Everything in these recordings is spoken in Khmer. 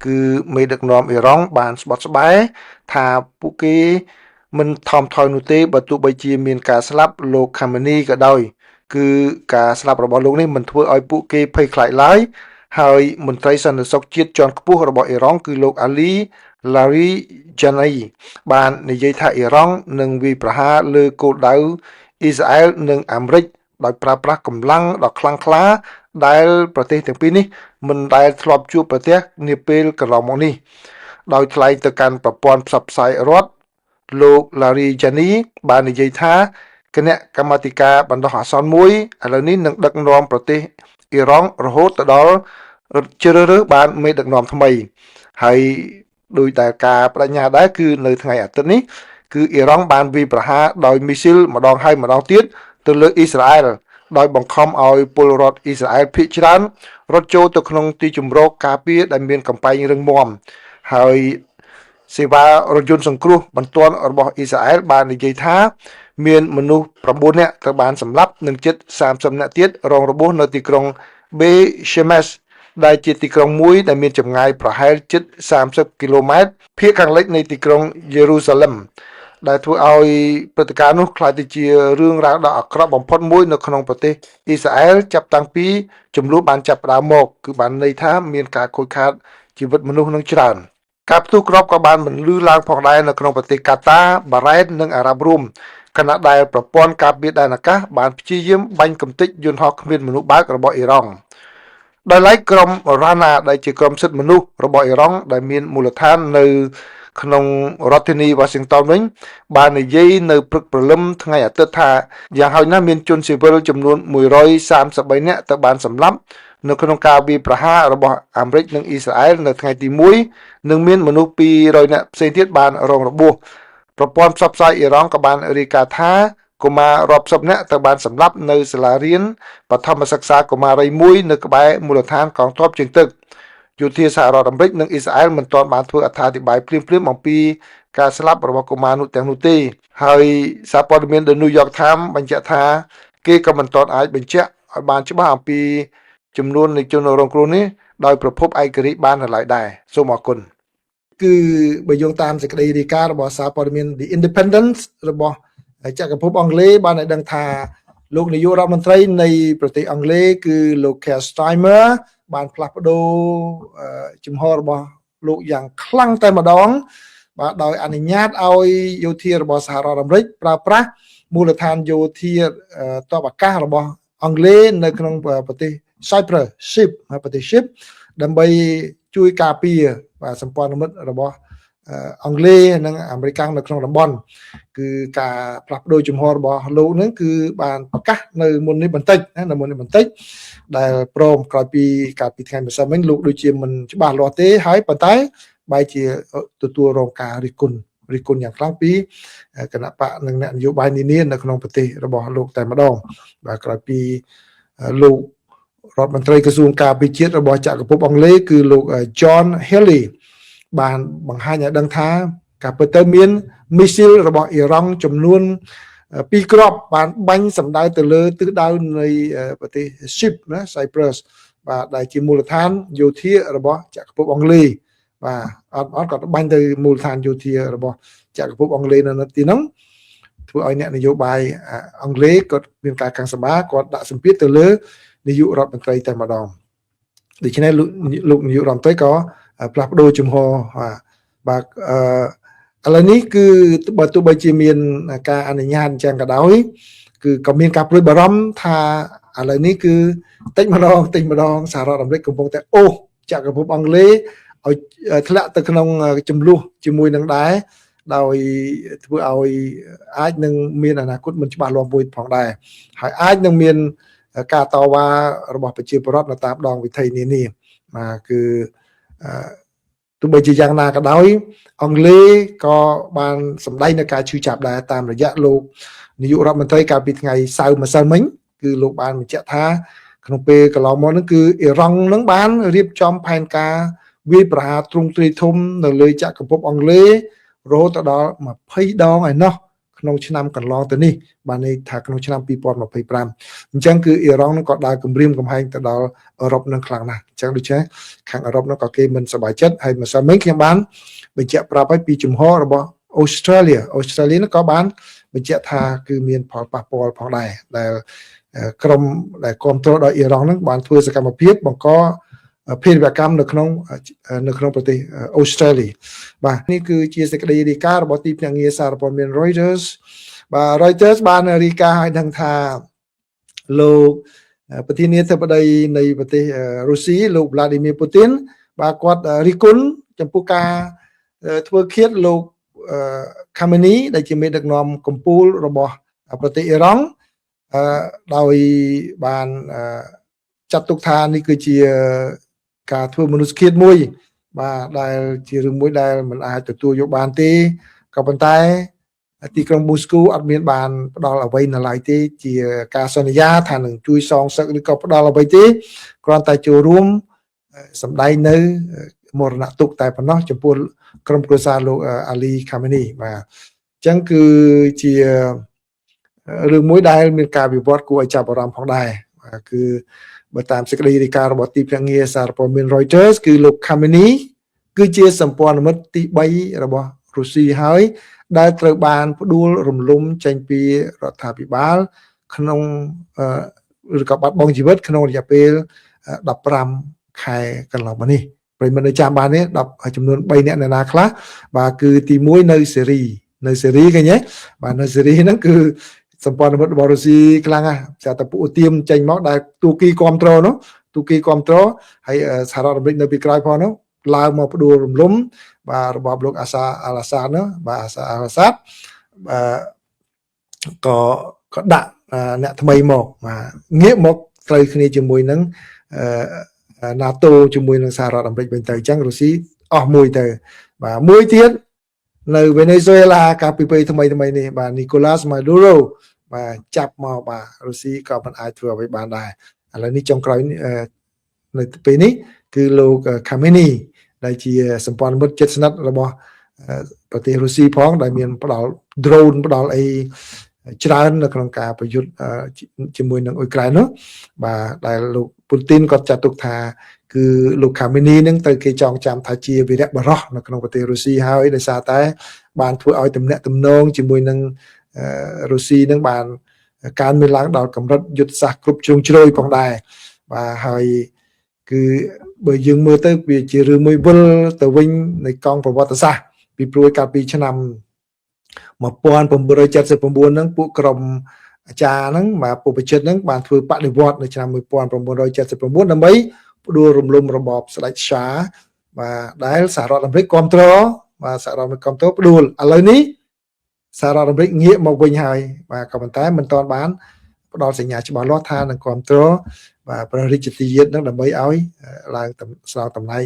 cứ mấy được nòm Iran bàn sport spy thà Puki mình thòm thòi nụ tê bà tụ bây chia miền cả slap lô Khamenei cả đôi cứ cả slapរបស់លោកនេះមិនធ្វើឲ្យពួកគេភ័យខ្លាចឡើយហើយមន្ត្រីសន្តិសុខជាតិជាន់ខ្ពស់របស់អ៊ីរ៉ង់គឺលោក Ali Larijani បាននិយាយថាអ៊ីរ៉ង់នឹងវាយប្រហារលើគោលដៅអ៊ីស្រាអែលនិងអាមេរិកដោយប្រើប្រាស់កម្លាំងដ៏ខ្លាំងក្លាដែលប្រទេសទាំងពីរនេះមិនដែលធ្លាប់ជួបប្រទះនាពេលកន្លងមកនេះដោយថ្លែងទៅកាន់ប្រព័ន្ធផ្សព្វផ្សាយរដ្ឋលោក Larijani បាននិយាយថាគណៈកម្មាធិការបណ្ដោះអាសន្នមួយឥឡូវនេះនឹងដឹកនាំប្រទេសអ៊ីរ៉ង់រហូតទៅដល់ជ្រើសរើសបានមេដឹកនាំថ្មីហើយដោយតែការបដិញ្ញាដែរគឺនៅថ្ងៃអាទិត្យនេះគឺអ៊ីរ៉ង់បានវាយប្រហារដោយមីស៊ីលម្ដងហើយម្ដងទៀតទៅលើអ៊ីស្រាអែលដោយបង្ខំឲ្យពលរដ្ឋអ៊ីស្រាអែលភាគច្រើនរត់ចូលទៅក្នុងទីជម្រកការពារដែលមានកំពែងរឹងមាំហើយសេវារថយន្តសង្គ្រោះបន្ទាន់របស់អ៊ីស្រាអែលបាននិយាយថាមានមនុស្ស9នាក់ត្រូវបានសម្លាប់និងជិត30នាក់ទៀតរងរបួសនៅទីក្រុង Shemesh ដែលជាទីក្រុងមួយដែលមានចម្ងាយប្រហែលជិត30គីឡូម៉ែត្រភាគខាងលិចនៃទីក្រុងយេរូសាឡឹមដែលធ្វើឲ្យព្រឹត្តិការណ៍នោះក្លាយទៅជារឿងរ៉ាវដ៏អាក្រក់បំផុតមួយនៅក្នុងប្រទេសអ៊ីស្រាអែលចាប់តាំងពីចំនួនបានចាប់ផ្ដើមមកគឺបានន័យថាមានការខូចខាតជីវិតមនុស្សនឹងច្រើនការផ្ទុះគ្រាប់ក៏បានបន្លឺឡើងផងដែរនៅក្នុងប្រទេសកាតាបារ៉ែននិងអារ៉ាប់រួមខណៈដែលប្រព័ន្ធការពារដែនអាកាសបានព្យាយាមបាញ់កំទេចយន្តហោះគ្មានមនុស្សបើករបស់អ៊ីរ៉ង់ដោយឡែកក្រុមរ៉ាណាដែលជាក្រុមសិទ្ធិមនុស្សរបស់អ៊ីរ៉ង់ដែលមានមូលដ្ឋាននៅក្នុងរដ្ឋធានី Washington វិញបាននិយាយនៅព្រឹកព្រលឹមថ្ងៃអាទិត្យថាយ៉ាងហោចណាស់មានជនស៊ីវិលចំនួន133នាក់ទៅបានសម្លាប់នៅក្នុងការវាយប្រហាររបស់អាមេរិកនិងអ៊ីស្រាអែលនៅថ្ងៃទី1និងមានមនុស្ស200នាក់ផ្សេងទៀតបានរងរបួសប្រព័ន្ធផ្សព្វផ្សាយអ៊ីរ៉ង់ក៏បានរាយការណ៍ថាកុមាររាប់សិបនាក់ត្រូវបានសម្លាប់នៅសាលារៀនបឋមសិក្សាកុមារីមួយនៅក្បែរមូលដ្ឋានកងទ័ពជើងទឹកយោធាសហរដ្ឋអាមេរិកនិងអ៊ីស្រាអែលមិនទាន់បានធ្វើអត្ថាធិប្បាយភ្លាមៗអំពីការស្លាប់របស់កុមារនោះទាំងនោះទេហើយសារព័ត៌មាន The New York Times បញ្ជាក់ថាគេក៏មិនទាន់អាចបញ្ជាក់ឲ្យបានច្បាស់អំពីចំនួននៃជនរងគ្រោះនេះដោយប្រភពឯករាជ្យបាននៅឡើយដែរសូមអរគុណគឺបើយោងតាមសេចក្តីរាយការណ៍របស់សារព័ត៌មាន The Independent របស់ចក្រភពអង់គ្លេសបានឲ្យដឹងថាលោកនាយករដ្ឋមន្ត្រីនៃប្រទេសអង់គ្លេសគឺលោក Keir Starmer បានផ្លាស់ប្ដូរជំហររបស់លោកយ៉ាងខ្លាំងតែម្ដងបាទដោយអនុញ្ញាតឲ្យយោធារបស់សហរដ្ឋអាមេរិកប្រើប្រាស់មូលដ្ឋានយោធាទ័ពអាកាសរបស់អង់គ្លេសនៅក្នុងប្រទេស Cyprus ship ប្រទេស ship ដើម្បីជួយការពារបាទសម្ព័ន្ធមិត្តរបស់អង់គ្លេសនិងអាមេរិកនៅក្នុងតំបន់គឺការផ្លាស់ប្ដូរជំហររបស់លោកនឹងគឺបានប្រកាសនៅមុននេះបន្តិចដែលព្រមក្រោយពីកាលពីថ្ងៃម្សិលមិញលោកដូចជាមិនច្បាស់លាស់ទេហើយប៉ុន្តែបែរជាទទួលរងការរិះគន់យ៉ាងខ្លាំងពីគណៈបកនិងអ្នកនយោបាយនានានៅក្នុងប្រទេសរបស់លោកតែម្ដងបាទក្រោយពីលោករដ្ឋមន្ត្រីក្រសួងការពារជាតិរបស់ចក្រភពអង់គ្លេសគឺលោក John Healey បានបង្ហាញឲ្យដឹងថាការពិតទៅមានមីស៊ីលរបស់អ៊ីរ៉ង់ចំនួន2គ្រាប់បានបាញ់សម្ដៅទៅលើទិសដៅនៃប្រទេស Ship ណា Cyprus បាទដែលជាមូលដ្ឋានយោធារបស់ចក្រភពអង់គ្លេសបាទអត់ក៏បាញ់ទៅមូលដ្ឋានយោធារបស់ចក្រភពអង់គ្លេសនៅទីហ្នឹងធ្វើឲ្យអ្នកនយោបាយអង់គ្លេសគាត់មានការកាំងសម្បាគាត់ដាក់សម្ពាធទៅលើនាយករដ្ឋមន្ត្រីតែម្ដងដូច្នេះលោកនាយករដ្ឋមន្ត្រីក៏ផ្លាស់ប្ដូរជំហរបាទឥឡូវនេះគឺបើទោះបីជាមានការអនុញ្ញាតអញ្ចឹងក៏ដោយគឺក៏មានការព្រួយបារម្ភថាឥឡូវនេះគឺតិចម្ដងសហរដ្ឋអាមេរិកកំពុងតែអូសចក្រភពអង់គ្លេសឲ្យធ្លាក់ទៅក្នុងចំនួនជាមួយនឹងដែរដោយធ្វើឲ្យអាចនឹងមានអនាគតមិនច្បាស់លាស់មួយផងដែរហើយអាចនឹងមានការតវ៉ារបស់ប្រជាពលរដ្ឋនៅតាមដងវិថីនានាបាទគឺទោះបីជាយ៉ាងណាក៏ដោយអង់គ្លេសក៏បានសម្ដែងនៅការឈឺចាប់ដែរតាមរយៈលោកនាយករដ្ឋមន្ត្រីកាលពីថ្ងៃសៅរ៍ម្សិលមិញគឺលោកបានបញ្ជាក់ថាក្នុងពេលកន្លងមកហ្នឹងគឺអ៊ីរ៉ង់នឹងបានរៀបចំផែនការវាយប្រហារទ្រង់ទ្រាយធំនៅលើចក្រភពអង់គ្លេសរហូតដល់20ដងឯណោះ ក្នុងឆ្នាំកន្លងទៅនេះបានន័យថាក្នុងឆ្នាំ2025អញ្ចឹងគឺអ៊ីរ៉ង់នឹងក៏ដើរគម្រាមកំហែងទៅដល់អឺរ៉ុបនឹងខ្លាំងណាស់អញ្ចឹងដូចជាខាងអឺរ៉ុបនឹងក៏គេមិនសប្បាយចិត្តហើយម្សិលមិញខ្ញុំបានបញ្ជាក់ប្រាប់ឲ្យពីជំហររបស់អូស្ត្រាលីនឹងក៏បានបញ្ជាក់ថាគឺមានផលប៉ះពាល់ផងដែរដែលក្រុមដែលគ្រប់គ្រងដោយអ៊ីរ៉ង់នឹងបានធ្វើសកម្មភាពបង្កភេរវកម្មនៅក្នុងប្រទេសអូស្ត្រាលីបាទនេះគឺជាសេចក្តីរាយការណ៍របស់ទីភ្នាក់ងារសារព័ត៌មាន Reuters បាទ Reuters បានរាយការណ៍ឲ្យដឹងថាលោកប្រធានាធិបតីនៃប្រទេសរុស្ស៊ីលោក Vladimir Putin បាទគាត់រិះគន់ចំពោះការធ្វើឃាតលោកKhamenei ដែលជាមេដឹកនាំកម្ពុជារបស់ប្រទេសអ៊ីរ៉ង់ដោយបានចាត់ទុកថានេះគឺជាការធ្វើមនុស្សឃាតមួយបាទដែលជារឿងមួយដែលមិនអាចទទួលយកបានទេក៏ប៉ុន្តែទីក្រុងមូស្គូអត់មានបានផ្ដល់អ្វីនៅឡើយទេជាការសន្យាថានឹងជួយសងសឹកឬក៏ផ្ដល់អ្វីទេគ្រាន់តែចូលរួមសម្ដែងនៅមរណទុក្ខតែប៉ុណ្ណោះចំពោះក្រុមគ្រួសារលោកអាលីខាមេនីបាទអញ្ចឹងគឺជារឿងមួយដែលមានការវិវត្តគួរឲ្យចាប់អារម្មណ៍ផងដែរគឺបើតាមសេចក្តីរាយការណ៍របស់ទីភ្នាក់ងារសារព័ត៌មាន Reuters គឺលោក Khamenei គឺជាសម្ព័ន្ធមិត្តទី3របស់រុស្ស៊ីហើយដែលត្រូវបានផ្ដួលរំលំចេញពីរដ្ឋាភិបាលក្នុងឬក៏បាត់បង់ជីវិតក្នុងរយៈពេល15ខែកន្លងមកនេះប្រិយមិត្តនៅចាំបានទេចំនួន3នាក់នៅណាខ្លះបាទគឺទី1នៅសេរីឃើញទេបាទនៅសេរីហ្នឹងគឺសម្ព័ន្ធមិត្តរបស់រុស្ស៊ីខ្លាំងណាស់ចាតែពួកទៀមចេញមកដែលទូគីគ្រប់គ្រងនោះទូគីគ្រប់គ្រងហើយសហរដ្ឋអាមេរិកនៅពីក្រោយផងនោះឡើងមកផ្ដួលរំលំបាទរបបលោកអាសាអាឡាសាដនោះបាទអាសាអាឡាសាដក៏ដាក់អ្នកថ្មីមកបាទងាកមកត្រូវគ្នាជាមួយនឹងNATO ជាមួយនឹងសហរដ្ឋអាមេរិកវិញទៅអញ្ចឹងរុស្ស៊ីអស់មួយទៅបាទមួយទៀតនៅវេណេស៊ុយអេឡាកាលពីពេលថ្មីនេះបាទនីកូឡាសម៉ាឌូរ៉ូបាទចាប់មកបាទរុស្ស៊ីក៏មិនអាចធ្វើអ្វីបានដែរឥឡូវនេះចុងក្រោយនៅពេលនេះគឺលោក Khamenei ដែលជាសម្ព័ន្ធមិត្តជិតស្និទ្ធរបស់ប្រទេសរុស្ស៊ីផងដែលមានផ្ដល់ drone ផ្ដល់អីច្រើននៅក្នុងការប្រយុទ្ធជាមួយនឹងអ៊ុយក្រែននោះបាទដែលលោកពូទីនគាត់ចាត់ទុកថាគឺលោក Khamenei នឹងត្រូវគេចងចាំថាជាវីរៈបុរសនៅក្នុងប្រទេសរុស្ស៊ីហើយដោយសារតែបានធ្វើឲ្យទំនាក់ទំនងជាមួយនឹងរុស្ស៊ីនឹងបានកើនមានឡើងដល់កម្រិតយុទ្ធសាស្ត្រគ្រប់ជ្រុងជ្រោយផងដែរបាទហើយគឺបើយើងមើលទៅវាជារឿងមួយវិលទៅវិញនៃកង់ប្រវត្តិសាស្ត្រពីព្រោះកាលពីឆ្នាំ1979ហ្នឹងពួកក្រុមអាចារ្យហ្នឹងបាទពុបជិតហ្នឹងបានធ្វើបដិវត្តនៅឆ្នាំ1979ដើម្បីផ្ដួលរំលំរបបស្ដេចឆាបាទដែលសហរដ្ឋអាមេរិកគ្រប់គ្រងបាទសហរដ្ឋអាមេរិកគ្រប់គ្រងផ្ដួលឥឡូវនេះសហរដ្ឋអាមេរិកងាកមកវិញហើយបាទក៏ប៉ុន្តែមិនទាន់បានផ្ដល់សញ្ញាច្បាស់លាស់ថានឹងគ្រប់គ្រងបាទព្រះរាជាទាននឹងដើម្បីឲ្យឡើងស្នងតំណែង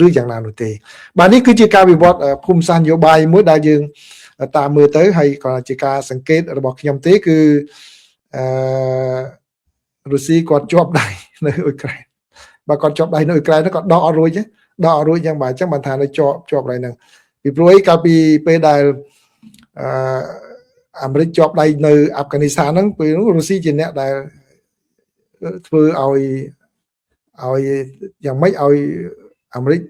ឬយ៉ាងណានោះទេបាទនេះគឺជាការវិវត្តភូមិសាស្ត្រនយោបាយមួយដែលយើងតាមមើលទៅហើយក៏ជាការសង្កេតរបស់ខ្ញុំទេគឺរុស្ស៊ីគាត់ជាប់ដៃនៅអ៊ុយក្រែនបើគាត់ជាប់ដៃនៅអ៊ុយក្រែនគាត់ដកអត់រួចយ៉ាងបាទអញ្ចឹងបានថានៅជាប់ដៃហ្នឹងពីព្រោះអីកាលពីពេលដែលអាមេរិកជាប់ដៃនៅអាហ្វហ្គានីស្ថានហ្នឹងពេលនោះរុស្ស៊ីជាអ្នកដែលធ្វើឲ្យយ៉ាងម៉េចឲ្យអាមេរិក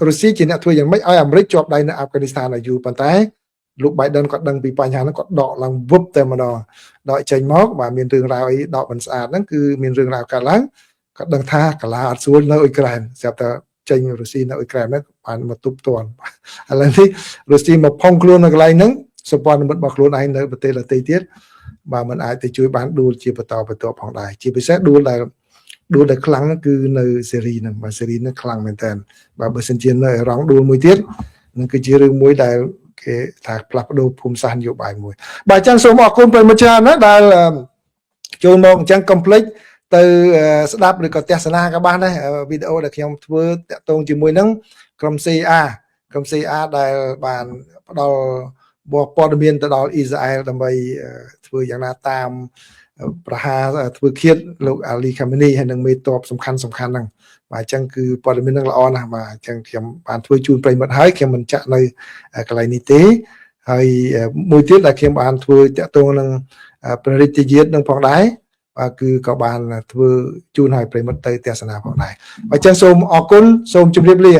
រុស្ស៊ីជាអ្នកធ្វើយ៉ាងម៉េចឲ្យអាមេរិកជាប់ដៃនៅអាហ្វហ្គានីស្ថានឲ្យយូរប៉ុន្តែលោក Biden គាត់ដឹងពីបញ្ហាហ្នឹងគាត់ដកឡើងវឹបតែម្ដងដកចេញមកបាទមានរឿងរ៉ាវអីដកមិនស្អាតហ្នឹងគឺមានរឿងរ៉ាវកើតឡើងគាត់ដឹងថាកាឡាអត់ស្រួលនៅអ៊ុយក្រែនស្រាប់តែចេញរុស្ស៊ីនៅអ៊ុយក្រែនហ្នឹងបានមកទប់ទល់ឥឡូវនេះរុស្ស៊ីមកផុងខ្លួននៅកន្លែងហ្នឹងសម្ព័ន្ធមិត្តរបស់ខ្លួនឯងនៅប្រទេសដទៃទៀតបាទมันអាចទៅជួយបានដួលជាបន្តផងដែរជាពិសេសដួលដែលខ្លាំងគឺនៅសេរីហ្នឹងបាទសេរីហ្នឹងខ្លាំងមែនតើបាទបើសិនជានៅអ៊ីរ៉ង់ដួលមួយទៀតនឹងគឺជារឿងមួយដែលគេថាផ្លាស់ប្ដូរភូមិសាស្ត្រនយោបាយមួយបាទអញ្ចឹងសូមអរគុណប្រិយមិត្តច្រើនណាដែលចូលមកអញ្ចឹងកុំភ្លេចទៅស្ដាប់ឬក៏ទស្សនាក៏បានដែរវីដេអូដែលខ្ញុំធ្វើតាក់ទងជាមួយនឹងក្រុម CA ដែលបានផ្ដល់ព័ត៌មានទៅដល់អ៊ីស្រាអែលដើម្បីធ្វើយ៉ាងណាតាមប្រហារធ្វើឃាតលោកអាលីខាមេនីហើយនឹងមេតបសំខាន់ហ្នឹងបាទអញ្ចឹងគឺព័ត៌មាននឹងល្អណាស់បាទអញ្ចឹងខ្ញុំបានធ្វើជូនប្រិយមិត្តហើយខ្ញុំមិនចាក់នៅកន្លែងនេះទេ ហើយមួយទៀតដែលខ្ញុំបានធ្វើតាក់ទងនឹងព្រះរាជាយាតនឹងផងដែរបាទគឺក៏បានធ្វើជូនឲ្យប្រិមិត្តទៅទស្សនាផងដែរអញ្ចឹងសូមអរគុណសូមជម្រាបលា